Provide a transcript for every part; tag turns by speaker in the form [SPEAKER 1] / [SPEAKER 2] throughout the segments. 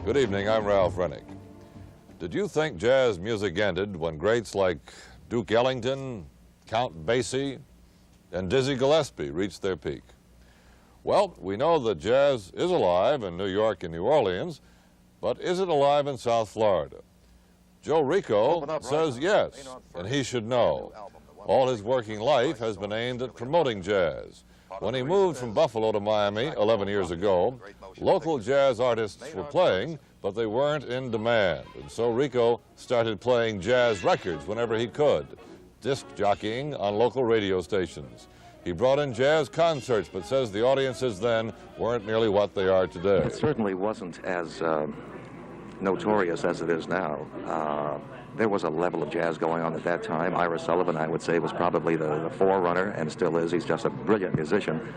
[SPEAKER 1] Good evening, I'm Ralph Rennick. Did you think jazz music ended when greats like Duke Ellington, Count Basie, and Dizzy Gillespie reached their peak? Well, we know that jazz is alive in New York and New Orleans, but is it alive in South Florida? Joe Rico says yes, and he should know. All his working life has been aimed at promoting jazz. When he moved from Buffalo to Miami 11 years ago, local jazz artists were playing, but they weren't in demand. And so Rico started playing jazz records whenever he could, disc jockeying on local radio stations. He brought in jazz concerts, but says the audiences then weren't nearly what they are today.
[SPEAKER 2] It certainly wasn't as notorious as it is now. There was a level of jazz going on at that time. Ira Sullivan, I would say, was probably the forerunner, and still is. He's just a brilliant musician.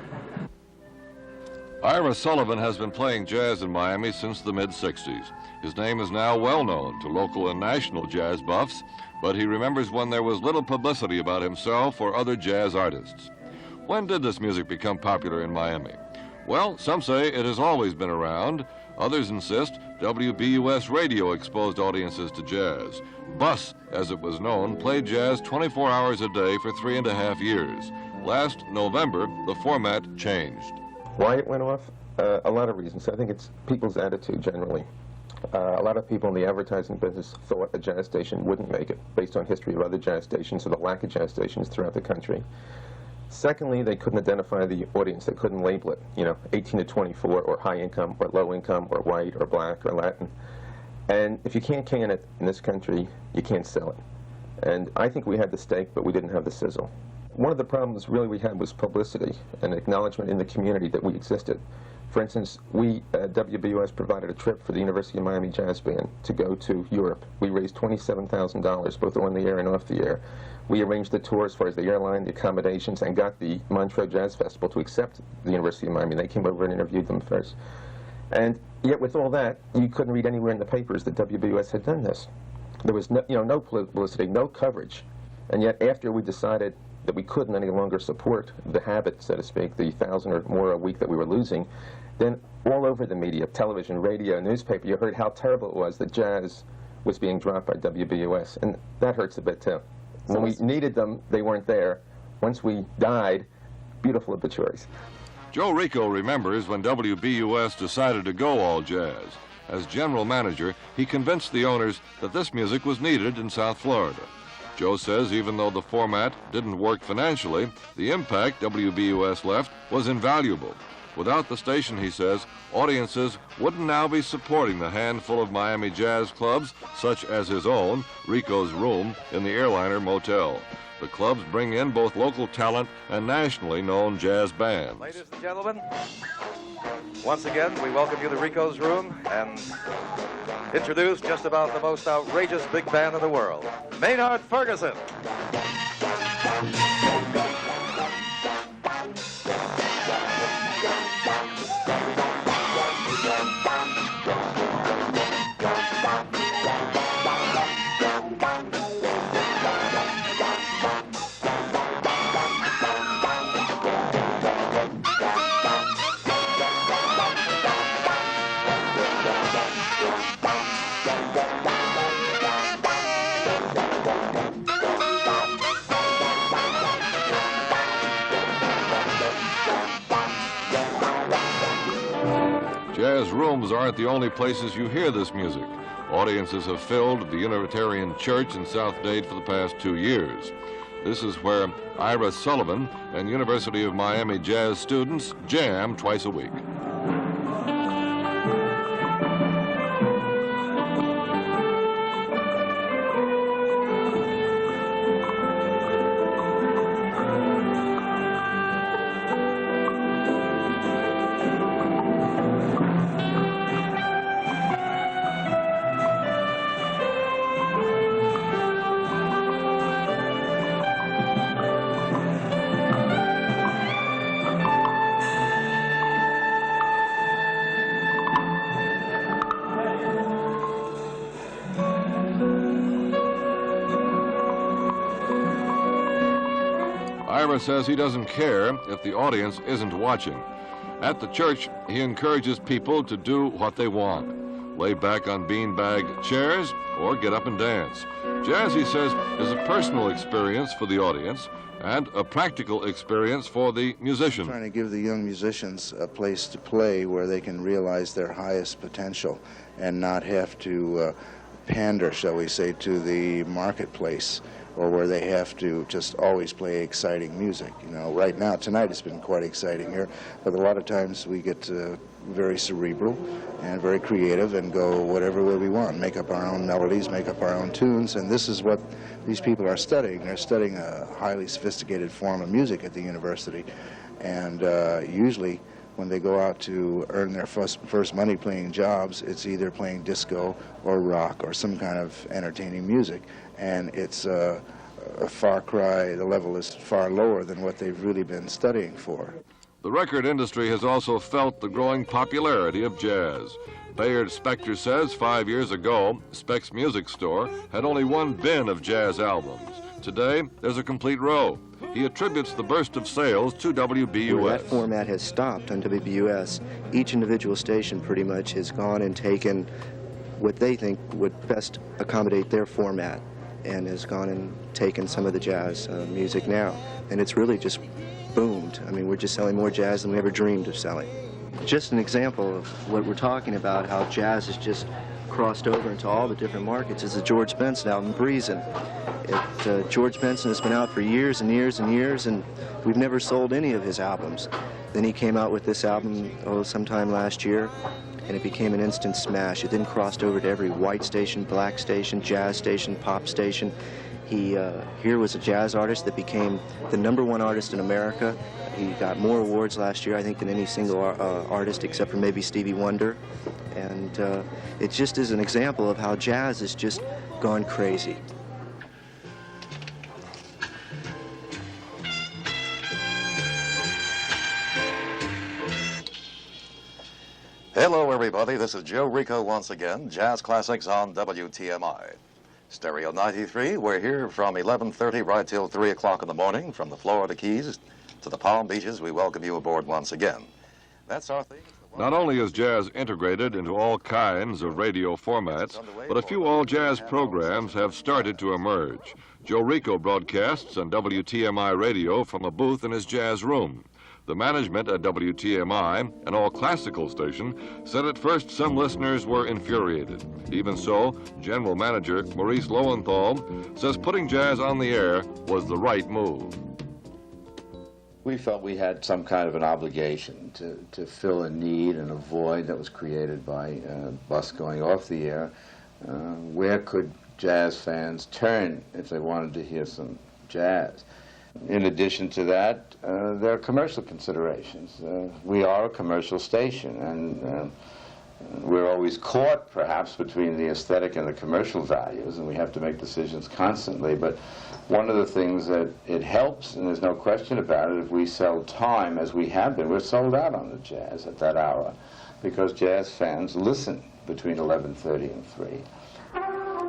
[SPEAKER 1] Ira Sullivan has been playing jazz in Miami since the mid-60s. His name is now well known to local and national jazz buffs, but he remembers when there was little publicity about himself or other jazz artists. When did this music become popular in Miami? Well, some say it has always been around. Others insist WBUS radio exposed audiences to jazz. Bus, as it was known, played jazz 24 hours a day for 3.5 years. Last November, the format changed.
[SPEAKER 3] Why it went off? A lot of reasons. I think it's people's attitude generally. A lot of people in the advertising business thought a jazz station wouldn't make it, based on history of other jazz stations or the lack of jazz stations throughout the country. Secondly, they couldn't identify the audience. They couldn't label it, 18 to 24, or high income, or low income, or white, or black, or Latin. And if you can't can it in this country, you can't sell it. And I think we had the steak, but we didn't have the sizzle. One of the problems really we had was publicity and acknowledgement in the community that we existed. For instance, we at WBUS provided a trip for the University of Miami Jazz Band to go to Europe. We raised $27,000, both on the air and off the air. We arranged the tour as far as the airline, the accommodations, and got the Montreux Jazz Festival to accept the University of Miami. They came over and interviewed them first. And yet with all that, you couldn't read anywhere in the papers that WBUS had done this. There was no publicity, no coverage. And yet after we decided that we couldn't any longer support the habit, so to speak, the 1,000 or more a week that we were losing, then all over the media, television, radio, newspaper, you heard how terrible it was that jazz was being dropped by WBUS. And that hurts a bit too. When we needed them, they weren't there. Once we died, beautiful obituaries.
[SPEAKER 1] Joe Rico remembers when WBUS decided to go all jazz. As general manager, he convinced the owners that this music was needed in South Florida. Joe says even though the format didn't work financially, the impact WBUS left was invaluable. Without the station, he says, audiences wouldn't now be supporting the handful of Miami jazz clubs, such as his own, Rico's Room, in the Airliner Motel. The clubs bring in both local talent and nationally known jazz bands.
[SPEAKER 4] Ladies and gentlemen, once again, we welcome you to Rico's Room and introduce just about the most outrageous big band in the world, Maynard Ferguson.
[SPEAKER 1] Jazz rooms aren't the only places you hear this music. Audiences have filled the Unitarian Church in South Dade for the past 2 years. This is where Ira Sullivan and University of Miami jazz students jam twice a week. Ira says he doesn't care if the audience isn't watching. At the church, he encourages people to do what they want. lay back on beanbag chairs, or get up and dance. Jazz, he says, is a personal experience for the audience and a practical experience for the musician.
[SPEAKER 5] Trying to give the young musicians a place to play where they can realize their highest potential and not have to pander, shall we say, to the marketplace, or where they have to just always play exciting music. You know, right now, tonight it's been quite exciting here, but a lot of times we get very cerebral and very creative and go whatever way we want, make up our own melodies, make up our own tunes, and this is what these people are studying. They're studying a highly sophisticated form of music at the university, and usually when they go out to earn their first money playing jobs, it's either playing disco or rock or some kind of entertaining music, and it's a far cry. The level is far lower than what they've really been studying for.
[SPEAKER 1] The record industry has also felt the growing popularity of jazz. Bayard Spector says 5 years ago, Spec's Music Store had only one bin of jazz albums. Today, there's a complete row. He attributes the burst of sales to WBUS.
[SPEAKER 6] Where that format has stopped on WBUS, each individual station pretty much has gone and taken what they think would best accommodate their format, and has gone and taken some of the jazz music now. And it's really just boomed. I mean, we're just selling more jazz than we ever dreamed of selling. Just an example of what we're talking about, how jazz has just crossed over into all the different markets, is the George Benson album, Breezin'. George Benson has been out for years and years and years, and we've never sold any of his albums. Then he came out with this album, sometime last year, and it became an instant smash. It then crossed over to every white station, black station, jazz station, pop station. Here was a jazz artist that became the #1 artist in America. He got more awards last year, I think, than any single artist except for maybe Stevie Wonder. And it just is an example of how jazz has just gone crazy.
[SPEAKER 4] Hello, everybody. This is Joe Rico once again. Jazz Classics on WTMI. Stereo 93, we're here from 11:30 right till 3 o'clock in the morning. From the Florida Keys to the Palm Beaches, we welcome you aboard once again. That's our theme.
[SPEAKER 1] Not only is jazz integrated into all kinds of radio formats, but a few all-jazz programs have started to emerge. Joe Rico broadcasts on WTMI radio from a booth in his jazz room. The management at WTMI, an all-classical station, said at first some listeners were infuriated. Even so, General Manager Maurice Lowenthal says putting jazz on the air was the right move.
[SPEAKER 7] We felt we had some kind of an obligation to fill a need and a void that was created by us going off the air. Where could jazz fans turn if they wanted to hear some jazz? In addition to that, there are commercial considerations. We are a commercial station, and we're always caught, perhaps, between the aesthetic and the commercial values, and we have to make decisions constantly. But one of the things that it helps, and there's no question about it, if we sell time, as we have been, we're sold out on the jazz at that hour, because jazz fans listen between 11:30 and 3.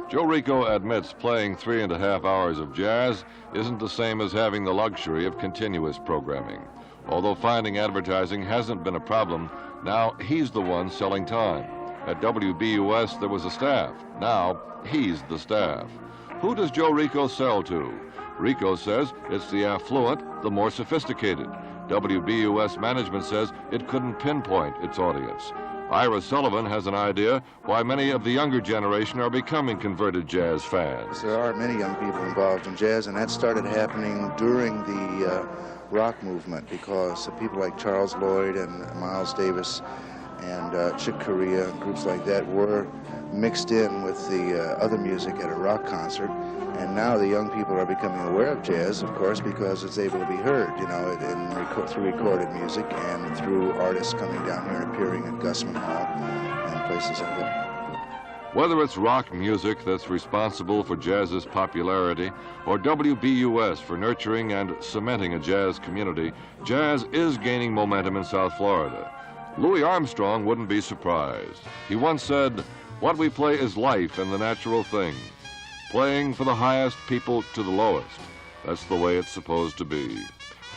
[SPEAKER 1] Joe Rico admits playing 3.5 hours of jazz isn't the same as having the luxury of continuous programming. Although finding advertising hasn't been a problem, now he's the one selling time. At WBUS, there was a staff. Now he's the staff. Who does Joe Rico sell to? Rico says it's the affluent, the more sophisticated. WBUS management says it couldn't pinpoint its audience. Ira Sullivan has an idea why many of the younger generation are becoming converted jazz fans.
[SPEAKER 5] There are many young people involved in jazz, and that started happening during the rock movement, because people like Charles Lloyd and Miles Davis and Chick Corea and groups like that were mixed in with the other music at a rock concert. And now the young people are becoming aware of jazz, of course, because it's able to be heard, you know, through recorded music and through artists coming down here and appearing at Gusman Hall and places like that.
[SPEAKER 1] Whether it's rock music that's responsible for jazz's popularity or WBUS for nurturing and cementing a jazz community, jazz is gaining momentum in South Florida. Louis Armstrong wouldn't be surprised. He once said, "What we play is life and the natural thing. Playing for the highest people to the lowest. That's the way it's supposed to be.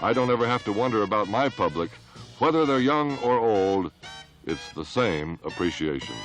[SPEAKER 1] I don't ever have to wonder about my public. Whether they're young or old, it's the same appreciation."